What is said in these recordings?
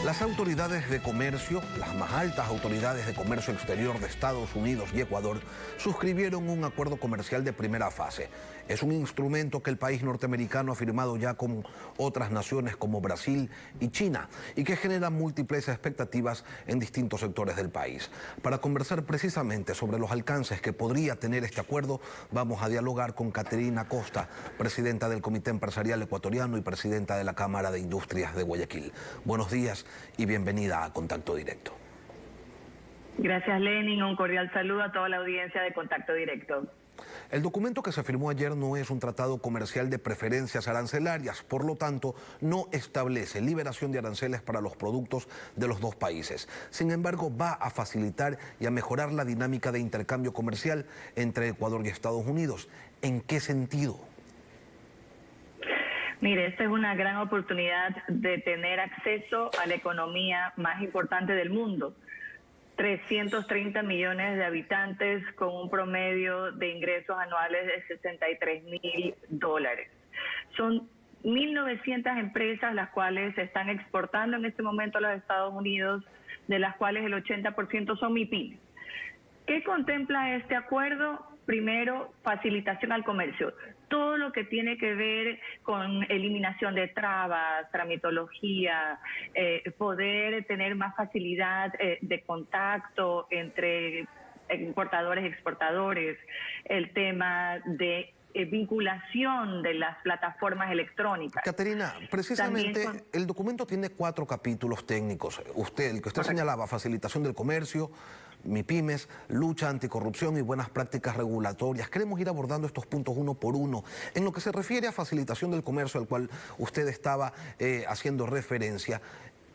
Las autoridades de comercio, las más altas autoridades de comercio exterior de Estados Unidos y Ecuador, suscribieron un acuerdo comercial de primera fase. Es un instrumento que el país norteamericano ha firmado ya con otras naciones como Brasil y China y que genera múltiples expectativas en distintos sectores del país. Para conversar precisamente sobre los alcances que podría tener este acuerdo, vamos a dialogar con Caterina Costa, presidenta del Comité Empresarial Ecuatoriano y presidenta de la Cámara de Industrias de Guayaquil. Buenos días y bienvenida a Contacto Directo. Gracias, Lenin. Un cordial saludo a toda la audiencia de Contacto Directo. El documento que se firmó ayer no es un tratado comercial de preferencias arancelarias, por lo tanto, no establece liberación de aranceles para los productos de los dos países. Sin embargo, va a facilitar y a mejorar la dinámica de intercambio comercial entre Ecuador y Estados Unidos. ¿En qué sentido? Mire, esta es una gran oportunidad de tener acceso a la economía más importante del mundo. 330 millones de habitantes con un promedio de ingresos anuales de $63.000. Son 1.900 empresas las cuales se están exportando en este momento a los Estados Unidos, de las cuales el 80% son MIPYMES. ¿Qué contempla este acuerdo? Primero, facilitación al comercio. Todo lo que tiene que ver con eliminación de trabas, tramitología, poder tener más facilidad de contacto entre importadores y exportadores, el tema de vinculación de las plataformas electrónicas. Caterina, precisamente el documento tiene 4 capítulos técnicos. El que usted señalaba, facilitación del comercio, MIPYMES, lucha anticorrupción y buenas prácticas regulatorias. Queremos ir abordando estos puntos uno por uno. En lo que se refiere a facilitación del comercio, al cual usted estaba haciendo referencia,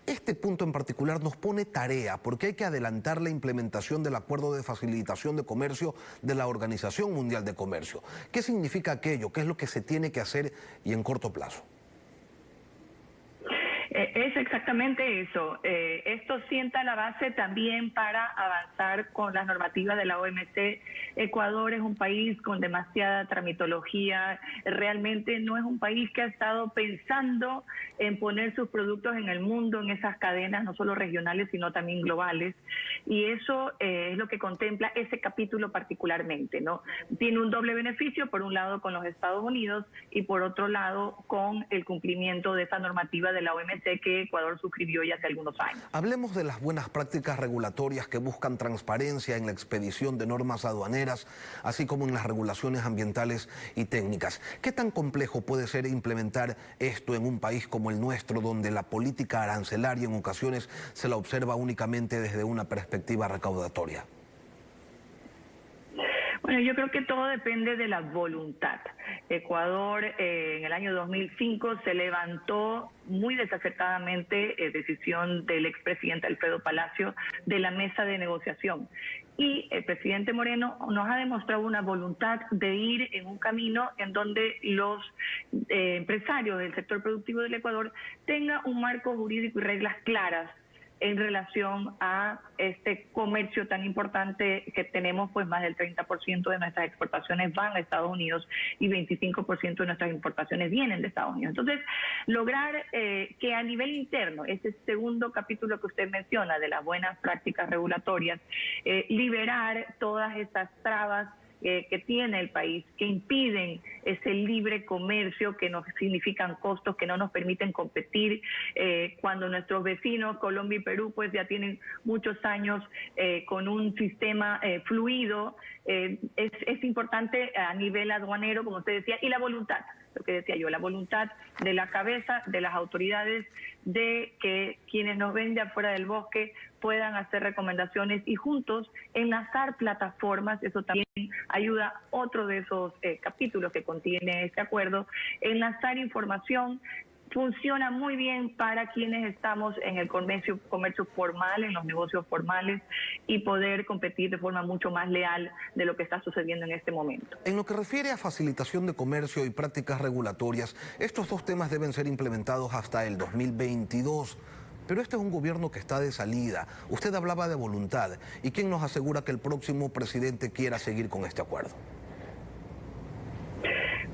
este punto en particular nos pone tarea porque hay que adelantar la implementación del Acuerdo de Facilitación de Comercio de la Organización Mundial de Comercio. ¿Qué significa aquello? ¿Qué es lo que se tiene que hacer y en corto plazo? Es exactamente eso. Esto sienta la base también para avanzar con las normativas de la OMC. Ecuador es un país con demasiada tramitología. Realmente no es un país que ha estado pensando en poner sus productos en el mundo, en esas cadenas, no solo regionales, sino también globales. Y eso es lo que contempla ese capítulo particularmente, ¿no? Tiene un doble beneficio, por un lado con los Estados Unidos y por otro lado con el cumplimiento de esa normativa de la OMC que Ecuador suscribió ya hace algunos años. Hablemos de las buenas prácticas regulatorias que buscan transparencia en la expedición de normas aduaneras, así como en las regulaciones ambientales y técnicas. ¿Qué tan complejo puede ser implementar esto en un país como el nuestro, donde la política arancelaria en ocasiones se la observa únicamente desde una perspectiva recaudatoria? Bueno, yo creo que todo depende de la voluntad. Ecuador en el año 2005 se levantó muy desacertadamente, decisión del expresidente Alfredo Palacio, de la mesa de negociación. Y el presidente Moreno nos ha demostrado una voluntad de ir en un camino en donde los empresarios del sector productivo del Ecuador tengan un marco jurídico y reglas claras en relación a este comercio tan importante que tenemos. Pues más del 30% de nuestras exportaciones van a Estados Unidos y 25% de nuestras importaciones vienen de Estados Unidos. Entonces, lograr que a nivel interno, este segundo capítulo que usted menciona de las buenas prácticas regulatorias, liberar todas estas trabas que tiene el país, que impiden ese libre comercio, que nos significan costos, que no nos permiten competir, cuando nuestros vecinos, Colombia y Perú, pues ya tienen muchos años con un sistema fluido. Es importante a nivel aduanero, como usted decía, y la voluntad, lo que decía yo, la voluntad de la cabeza, de las autoridades, de que quienes nos ven de afuera del bosque puedan hacer recomendaciones y juntos enlazar plataformas. Eso también ayuda, otro de esos capítulos que contiene este acuerdo, enlazar información. Funciona muy bien para quienes estamos en el comercio formal, en los negocios formales, y poder competir de forma mucho más leal de lo que está sucediendo en este momento. En lo que refiere a facilitación de comercio y prácticas regulatorias, estos dos temas deben ser implementados hasta el 2022. Pero este es un gobierno que está de salida. Usted hablaba de voluntad. ¿Y quién nos asegura que el próximo presidente quiera seguir con este acuerdo?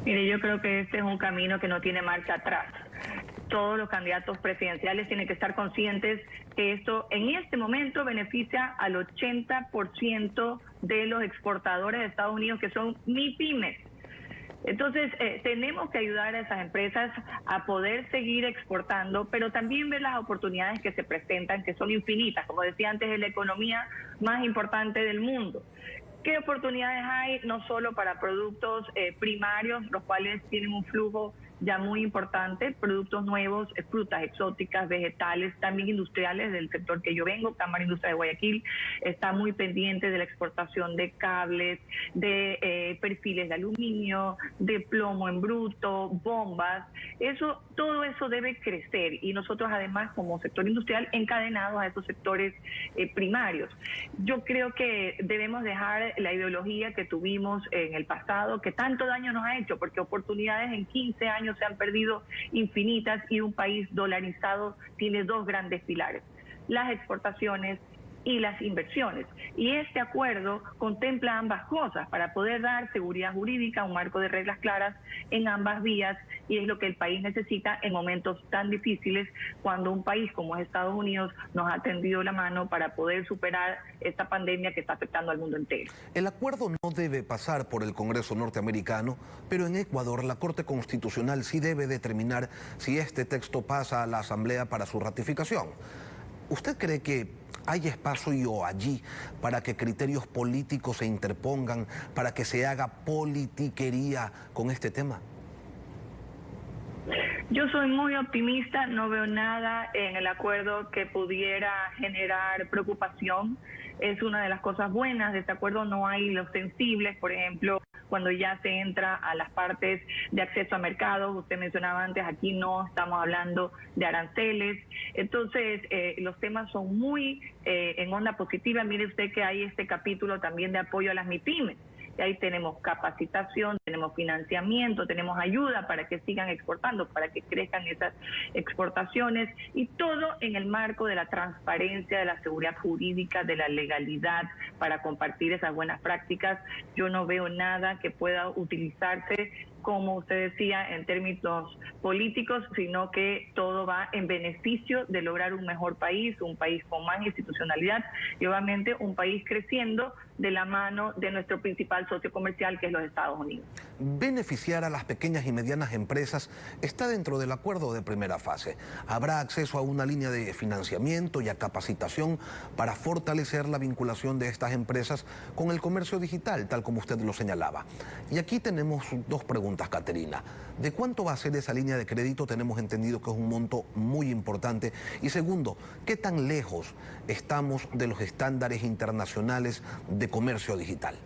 Mire, yo creo que este es un camino que no tiene marcha atrás. todos los candidatos presidenciales tienen que estar conscientes que esto en este momento beneficia al 80% de los exportadores de Estados Unidos, que son MIPYMES. Entonces, tenemos que ayudar a esas empresas a poder seguir exportando, pero también ver las oportunidades que se presentan, que son infinitas. Como decía antes, es la economía más importante del mundo. ¿Qué oportunidades hay? No solo para productos primarios, los cuales tienen un flujo ya muy importante, productos nuevos, frutas exóticas, vegetales, también industriales del sector que yo vengo. Cámara Industria de Guayaquil está muy pendiente de la exportación de cables, de perfiles de aluminio, de plomo en bruto, bombas. Todo eso debe crecer, y nosotros además como sector industrial encadenados a esos sectores primarios. Yo creo que debemos dejar la ideología que tuvimos en el pasado, que tanto daño nos ha hecho, porque oportunidades en 15 años se han perdido infinitas, y un país dolarizado tiene dos grandes pilares: las exportaciones y las inversiones. Y este acuerdo contempla ambas cosas para poder dar seguridad jurídica, un marco de reglas claras en ambas vías, y es lo que el país necesita en momentos tan difíciles, cuando un país como es Estados Unidos nos ha tendido la mano para poder superar esta pandemia que está afectando al mundo entero. El acuerdo no debe pasar por el Congreso norteamericano, pero en Ecuador la Corte Constitucional sí debe determinar si este texto pasa a la Asamblea para su ratificación. ¿Usted cree que hay espacio allí para que criterios políticos se interpongan, para que se haga politiquería con este tema? Yo soy muy optimista, no veo nada en el acuerdo que pudiera generar preocupación. Es una de las cosas buenas de este acuerdo, no hay los sensibles, por ejemplo, cuando ya se entra a las partes de acceso a mercados. Usted mencionaba antes, aquí no estamos hablando de aranceles. Entonces, los temas son muy en onda positiva. Mire usted que hay este capítulo también de apoyo a las MIPYMES. Y ahí tenemos capacitación, tenemos financiamiento, tenemos ayuda para que sigan exportando, para que crezcan esas exportaciones, y todo en el marco de la transparencia, de la seguridad jurídica, de la legalidad, para compartir esas buenas prácticas. Yo no veo nada que pueda utilizarse, como usted decía, en términos políticos, sino que todo va en beneficio de lograr un mejor país, un país con más institucionalidad, y obviamente un país creciendo de la mano de nuestro principal socio comercial, que es los Estados Unidos. Beneficiar a las pequeñas y medianas empresas está dentro del acuerdo de primera fase. Habrá acceso a una línea de financiamiento y a capacitación para fortalecer la vinculación de estas empresas con el comercio digital, tal como usted lo señalaba. Y aquí tenemos dos preguntas, Caterina. ¿De cuánto va a ser esa línea de crédito? Tenemos entendido que es un monto muy importante. Y segundo, ¿qué tan lejos estamos de los estándares internacionales de comercio digital?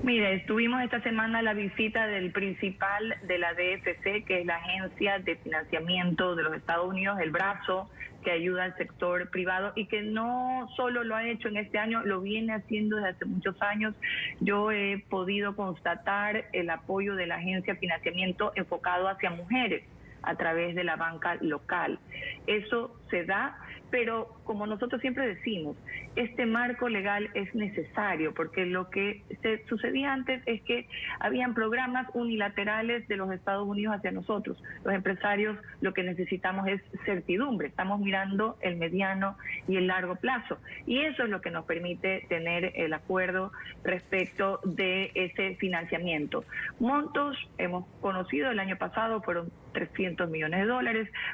Mire, tuvimos esta semana la visita del principal de la DFC, que es la Agencia de Financiamiento de los Estados Unidos, el brazo que ayuda al sector privado, y que no solo lo ha hecho en este año, lo viene haciendo desde hace muchos años. Yo he podido constatar el apoyo de la Agencia de Financiamiento enfocado hacia mujeres a través de la banca local. Eso se da, pero como nosotros siempre decimos, este marco legal es necesario, porque lo que sucedía antes es que habían programas unilaterales de los Estados Unidos hacia nosotros. Los empresarios lo que necesitamos es certidumbre, estamos mirando el mediano y el largo plazo, y eso es lo que nos permite tener el acuerdo respecto de ese financiamiento. Montos hemos conocido el año pasado, fueron $300 millones.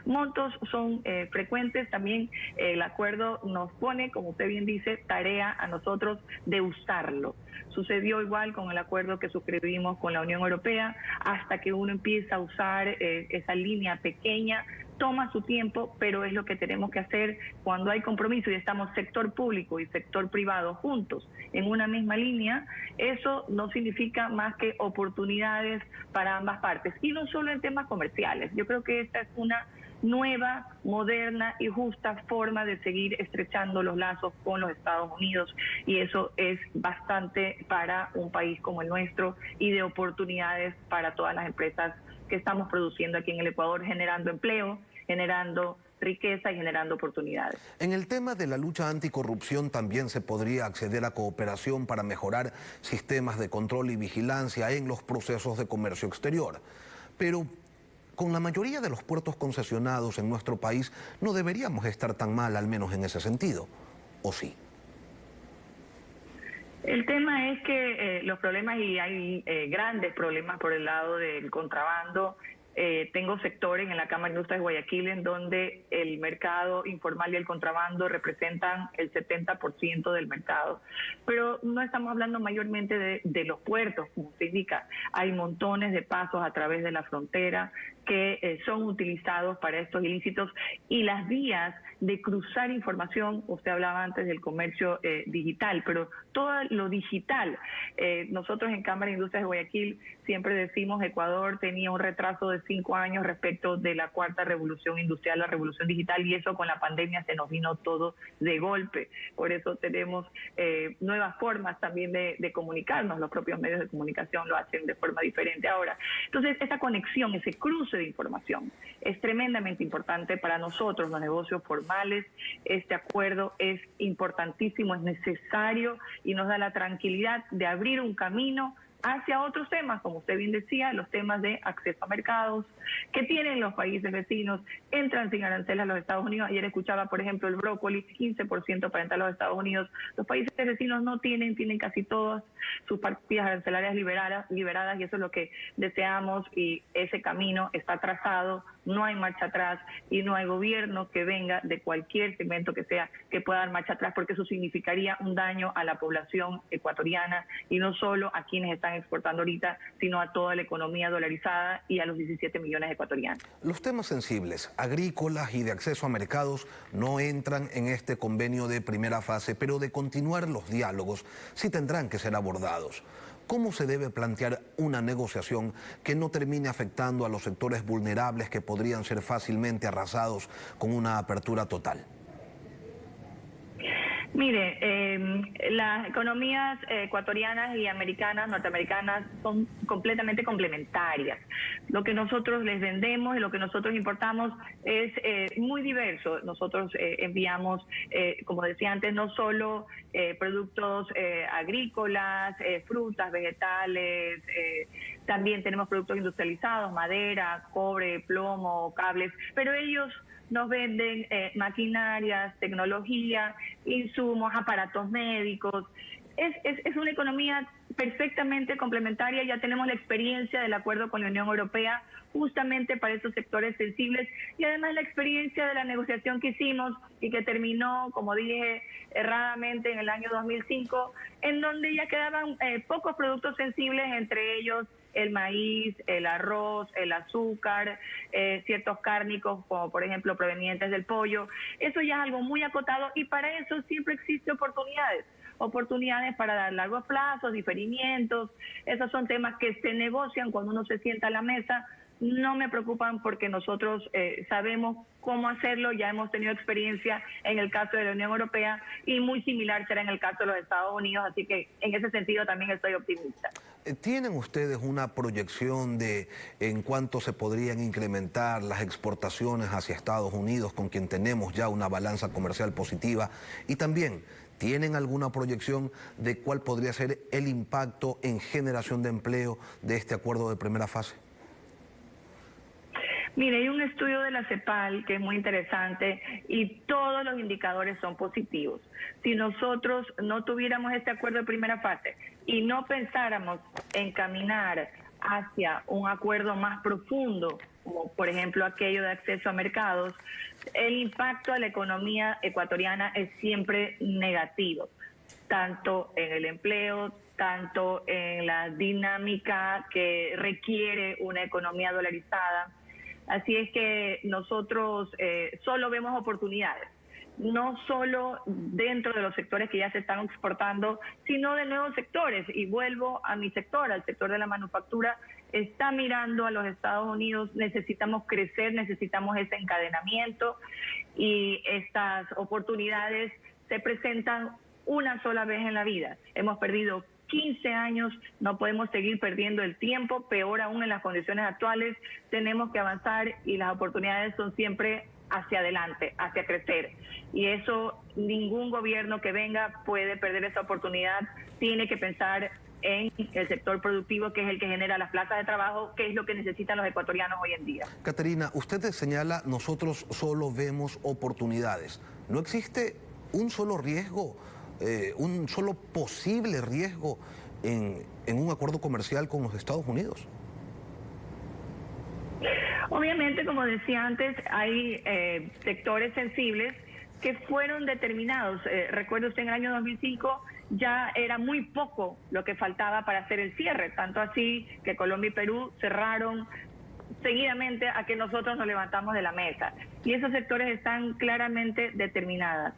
Montos son frecuentes. También el acuerdo nos pone, como usted bien dice, tarea a nosotros de usarlo. Sucedió igual con el acuerdo que suscribimos con la Unión Europea. Hasta que uno empieza a usar esa línea pequeña, toma su tiempo, pero es lo que tenemos que hacer cuando hay compromiso y estamos sector público y sector privado juntos en una misma línea. Eso no significa más que oportunidades para ambas partes, y no solo en temas comerciales. Yo creo que esta es una nueva, moderna y justa forma de seguir estrechando los lazos con los Estados Unidos, y eso es bastante para un país como el nuestro, y de oportunidades para todas las empresas que estamos produciendo aquí en el Ecuador, generando empleo, generando riqueza y generando oportunidades. En el tema de la lucha anticorrupción también se podría acceder a cooperación para mejorar sistemas de control y vigilancia en los procesos de comercio exterior. Pero Con la mayoría de los puertos concesionados en nuestro país no deberíamos estar tan mal, al menos en ese sentido, ¿o sí? El tema es que los problemas, y hay grandes problemas por el lado del contrabando. Tengo sectores en la Cámara de Industria de Guayaquil en donde el mercado informal y el contrabando representan el 70% del mercado. Pero no estamos hablando mayormente de los puertos, como se indica. Hay montones de pasos a través de la frontera que son utilizados para estos ilícitos, y las vías de cruzar información. Usted hablaba antes del comercio digital, pero todo lo digital. Nosotros en Cámara de Industrias de Guayaquil siempre decimos Ecuador tenía un retraso de 5 años respecto de la cuarta revolución industrial, la revolución digital, y eso con la pandemia se nos vino todo de golpe. Por eso tenemos nuevas formas también de comunicarnos. Los propios medios de comunicación lo hacen de forma diferente ahora. Entonces, esa conexión, ese cruce de información es tremendamente importante para nosotros, los negocios formales. Este acuerdo es importantísimo, es necesario y nos da la tranquilidad de abrir un camino hacia otros temas, como usted bien decía, los temas de acceso a mercados que tienen los países vecinos, entran sin aranceles a los Estados Unidos. Ayer escuchaba, por ejemplo, el brócoli, 15% para entrar a los Estados Unidos. Los países vecinos no tienen casi todas sus partidas arancelarias liberadas, y eso es lo que deseamos, y ese camino está trazado, no hay marcha atrás, y no hay gobierno que venga de cualquier segmento que sea que pueda dar marcha atrás, porque eso significaría un daño a la población ecuatoriana, y no solo a quienes están exportando ahorita, sino a toda la economía dolarizada y a los 17 millones de ecuatorianos. Los temas sensibles, agrícolas y de acceso a mercados, no entran en este convenio de primera fase, pero de continuar los diálogos sí tendrán que ser abordados. ¿Cómo se debe plantear una negociación que no termine afectando a los sectores vulnerables que podrían ser fácilmente arrasados con una apertura total? Mire, las economías ecuatorianas y americanas, norteamericanas, son completamente complementarias. Lo que nosotros les vendemos y lo que nosotros importamos es muy diverso. Nosotros enviamos, como decía antes, no solo productos agrícolas, frutas, vegetales, también tenemos productos industrializados, madera, cobre, plomo, cables, pero ellos nos venden maquinarias, tecnología, insumos, aparatos médicos. Es una economía perfectamente complementaria. Ya tenemos la experiencia del acuerdo con la Unión Europea justamente para estos sectores sensibles, y además la experiencia de la negociación que hicimos y que terminó, como dije, erradamente en el año 2005, en donde ya quedaban pocos productos sensibles, entre ellos el maíz, el arroz, el azúcar, ciertos cárnicos, como por ejemplo provenientes del pollo. Eso ya es algo muy acotado, y para eso siempre existen oportunidades para dar largos plazos, diferimientos. Esos son temas que se negocian cuando uno se sienta a la mesa. No me preocupan porque nosotros sabemos cómo hacerlo, ya hemos tenido experiencia en el caso de la Unión Europea, y muy similar será en el caso de los Estados Unidos, así que en ese sentido también estoy optimista. ¿Tienen ustedes una proyección de en cuánto se podrían incrementar las exportaciones hacia Estados Unidos, con quien tenemos ya una balanza comercial positiva? Y también, ¿tienen alguna proyección de cuál podría ser el impacto en generación de empleo de este acuerdo de primera fase? Mire, hay un estudio de la CEPAL que es muy interesante y todos los indicadores son positivos. Si nosotros no tuviéramos este acuerdo de primera fase y no pensáramos en caminar hacia un acuerdo más profundo, como por ejemplo aquello de acceso a mercados, el impacto a la economía ecuatoriana es siempre negativo, tanto en el empleo, tanto en la dinámica que requiere una economía dolarizada. Así es que nosotros solo vemos oportunidades, no solo dentro de los sectores que ya se están exportando, sino de nuevos sectores. Y vuelvo a mi sector, al sector de la manufactura, está mirando a los Estados Unidos. Necesitamos crecer, necesitamos ese encadenamiento, y estas oportunidades se presentan una sola vez en la vida. Hemos perdido 15 años, no podemos seguir perdiendo el tiempo, peor aún en las condiciones actuales. Tenemos que avanzar, y las oportunidades son siempre hacia adelante, hacia crecer. Y eso, ningún gobierno que venga puede perder esa oportunidad. Tiene que pensar en el sector productivo, que es el que genera las plazas de trabajo, que es lo que necesitan los ecuatorianos hoy en día. Caterina, usted señala, nosotros solo vemos oportunidades. ¿No existe un solo riesgo, un solo posible riesgo en un acuerdo comercial con los Estados Unidos? Obviamente, como decía antes, hay sectores sensibles que fueron determinados. Recuerde usted, en el año 2005 ya era muy poco lo que faltaba para hacer el cierre, tanto así que Colombia y Perú cerraron seguidamente a que nosotros nos levantamos de la mesa. Y esos sectores están claramente determinados.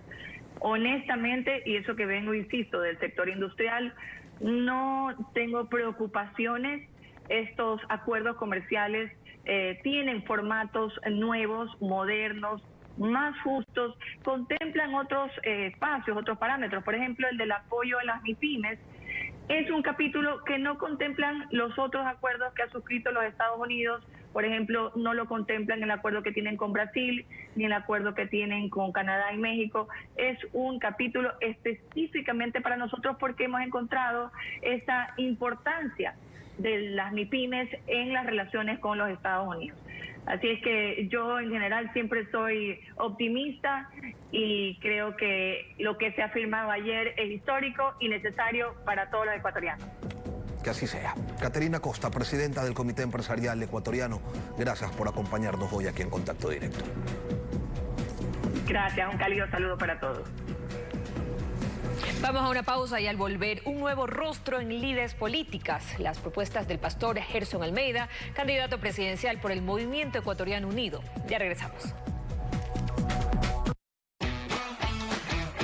Honestamente, y eso que vengo, insisto, del sector industrial, no tengo preocupaciones. Estos acuerdos comerciales tienen formatos nuevos, modernos, más justos, contemplan otros espacios, otros parámetros. Por ejemplo, el del apoyo a las MIPYMES es un capítulo que no contemplan los otros acuerdos que ha suscrito los Estados Unidos. Por ejemplo, no lo contemplan el acuerdo que tienen con Brasil, ni el acuerdo que tienen con Canadá y México. Es un capítulo específicamente para nosotros porque hemos encontrado esa importancia de las MIPYMES en las relaciones con los Estados Unidos. Así es que yo en general siempre soy optimista y creo que lo que se ha firmado ayer es histórico y necesario para todos los ecuatorianos. Que así sea. Caterina Costa, presidenta del Comité Empresarial Ecuatoriano, gracias por acompañarnos hoy aquí en Contacto Directo. Gracias, un cálido saludo para todos. Vamos a una pausa y al volver, un nuevo rostro en Lides Políticas. Las propuestas del pastor Gerson Almeida, candidato presidencial por el Movimiento Ecuatoriano Unido. Ya regresamos.